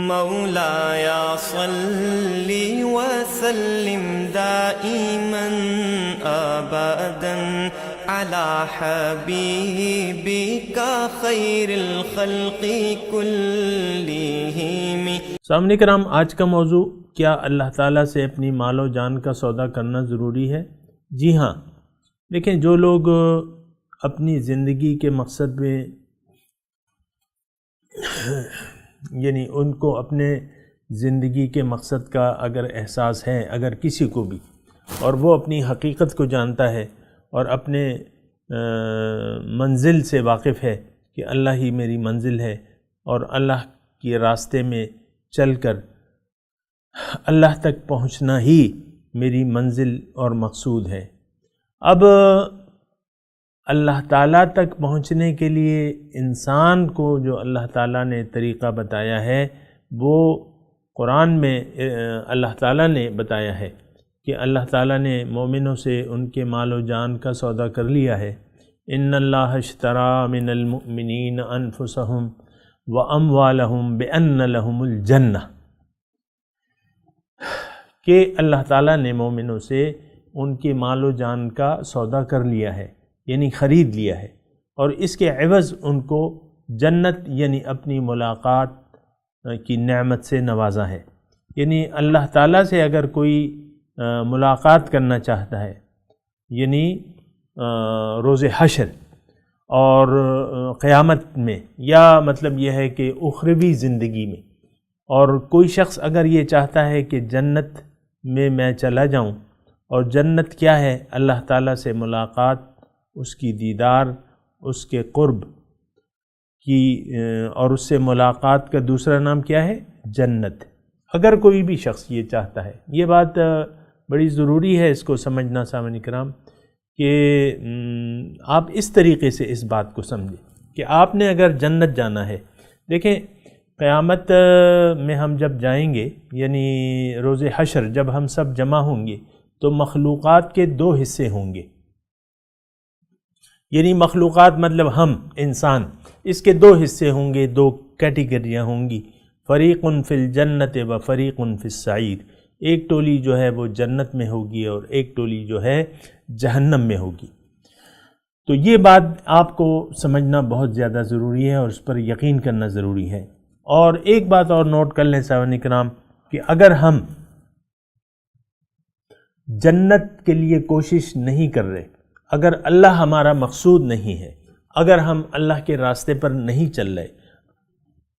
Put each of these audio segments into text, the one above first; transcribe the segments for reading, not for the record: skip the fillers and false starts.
مولایا صلی وسلم دائما ابدا علی حبیبک خیر الخلق کلہم۔ سامعین کرام، آج کا موضوع کیا اللہ تعالیٰ سے اپنی مال و جان کا سودا کرنا ضروری ہے؟ جی ہاں، دیکھیں، جو لوگ اپنی زندگی کے مقصد میں یعنی ان کو اپنے زندگی کے مقصد کا اگر احساس ہے، اگر کسی کو بھی، اور وہ اپنی حقیقت کو جانتا ہے اور اپنے منزل سے واقف ہے کہ اللہ ہی میری منزل ہے اور اللہ کے راستے میں چل کر اللہ تک پہنچنا ہی میری منزل اور مقصود ہے۔ اب اللہ تعالیٰ تک پہنچنے کے لیے انسان کو جو اللہ تعالیٰ نے طریقہ بتایا ہے، وہ قرآن میں اللہ تعالیٰ نے بتایا ہے کہ اللہ تعالیٰ نے مومنوں سے ان کے مال و جان کا سودا کر لیا ہے۔ ان اللہ اشتری من المؤمنین انفسهم واموالهم بان لهم الجنہ، کہ اللہ تعالیٰ نے مومنوں سے ان کے مال و جان کا سودا کر لیا ہے، یعنی خرید لیا ہے، اور اس کے عوض ان کو جنت یعنی اپنی ملاقات کی نعمت سے نوازا ہے۔ یعنی اللہ تعالیٰ سے اگر کوئی ملاقات کرنا چاہتا ہے، یعنی روز حشر اور قیامت میں، یا مطلب یہ ہے کہ اخروی زندگی میں، اور کوئی شخص اگر یہ چاہتا ہے کہ جنت میں چلا جاؤں، اور جنت کیا ہے؟ اللہ تعالیٰ سے ملاقات، اس کی دیدار، اس کے قرب کی، اور اس سے ملاقات کا دوسرا نام کیا ہے؟ جنت۔ اگر کوئی بھی شخص یہ چاہتا ہے، یہ بات بڑی ضروری ہے اس کو سمجھنا سامعین کرام، کہ آپ اس طریقے سے اس بات کو سمجھیں کہ آپ نے اگر جنت جانا ہے، دیکھیں قیامت میں ہم جب جائیں گے، یعنی روز حشر جب ہم سب جمع ہوں گے، تو مخلوقات کے دو حصے ہوں گے، یعنی مخلوقات مطلب ہم انسان، اس کے دو حصے ہوں گے، دو کیٹیگریاں ہوں گی، فریق فی الجنت و فریق فی السعیر۔ ایک ٹولی جو ہے وہ جنت میں ہوگی اور ایک ٹولی جو ہے جہنم میں ہوگی۔ تو یہ بات آپ کو سمجھنا بہت زیادہ ضروری ہے اور اس پر یقین کرنا ضروری ہے۔ اور ایک بات اور نوٹ کر لیں سامعین کرام، کہ اگر ہم جنت کے لیے کوشش نہیں کر رہے، اگر اللہ ہمارا مقصود نہیں ہے، اگر ہم اللہ کے راستے پر نہیں چل رہے،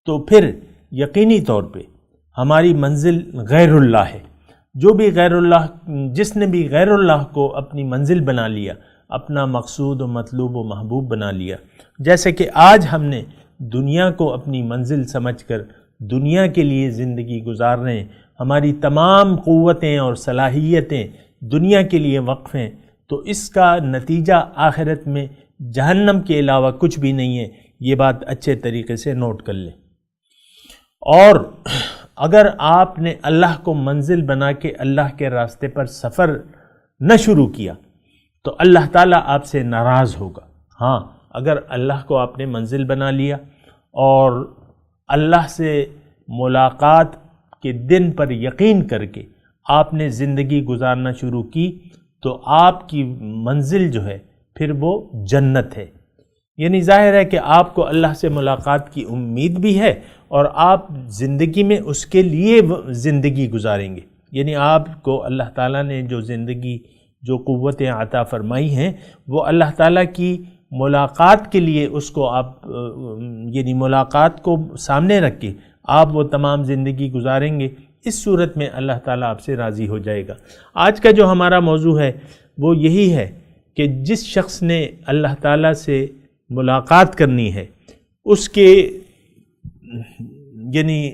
تو پھر یقینی طور پہ ہماری منزل غیر اللہ ہے۔ جو بھی غیر اللہ، جس نے بھی غیر اللہ کو اپنی منزل بنا لیا، اپنا مقصود و مطلوب و محبوب بنا لیا، جیسے کہ آج ہم نے دنیا کو اپنی منزل سمجھ کر دنیا کے لیے زندگی گزار رہے ہیں، ہماری تمام قوتیں اور صلاحیتیں دنیا کے لیے وقف ہیں، تو اس کا نتیجہ آخرت میں جہنم کے علاوہ کچھ بھی نہیں ہے۔ یہ بات اچھے طریقے سے نوٹ کر لیں۔ اور اگر آپ نے اللہ کو منزل بنا کے اللہ کے راستے پر سفر نہ شروع کیا، تو اللہ تعالیٰ آپ سے ناراض ہوگا۔ ہاں، اگر اللہ کو آپ نے منزل بنا لیا اور اللہ سے ملاقات کے دن پر یقین کر کے آپ نے زندگی گزارنا شروع کی، تو آپ کی منزل جو ہے پھر وہ جنت ہے۔ یعنی ظاہر ہے کہ آپ کو اللہ سے ملاقات کی امید بھی ہے، اور آپ زندگی میں اس کے لیے زندگی گزاریں گے۔ یعنی آپ کو اللہ تعالیٰ نے جو زندگی، جو قوتیں عطا فرمائی ہیں، وہ اللہ تعالیٰ کی ملاقات کے لیے اس کو آپ یعنی ملاقات کو سامنے رکھ کے آپ وہ تمام زندگی گزاریں گے۔ اس صورت میں اللہ تعالیٰ آپ سے راضی ہو جائے گا۔ آج کا جو ہمارا موضوع ہے وہ یہی ہے کہ جس شخص نے اللہ تعالیٰ سے ملاقات کرنی ہے، اس کے یعنی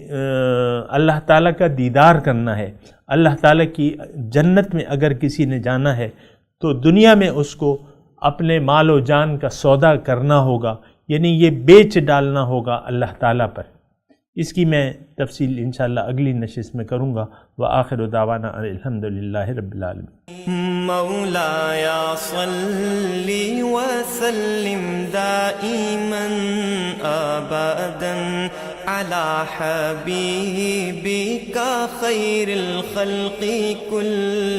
اللہ تعالیٰ کا دیدار کرنا ہے، اللہ تعالیٰ کی جنت میں اگر کسی نے جانا ہے، تو دنیا میں اس کو اپنے مال و جان کا سودا کرنا ہوگا، یعنی یہ بیچ ڈالنا ہوگا اللہ تعالیٰ پر۔ اس کی میں تفصیل انشاءاللہ اگلی نشست میں کروں گا۔ وآخر دعوانا الحمدللہ رب العالمین۔ مولایا صلی وسلم دائما ابدا على حبيبك خير الخلق كلهم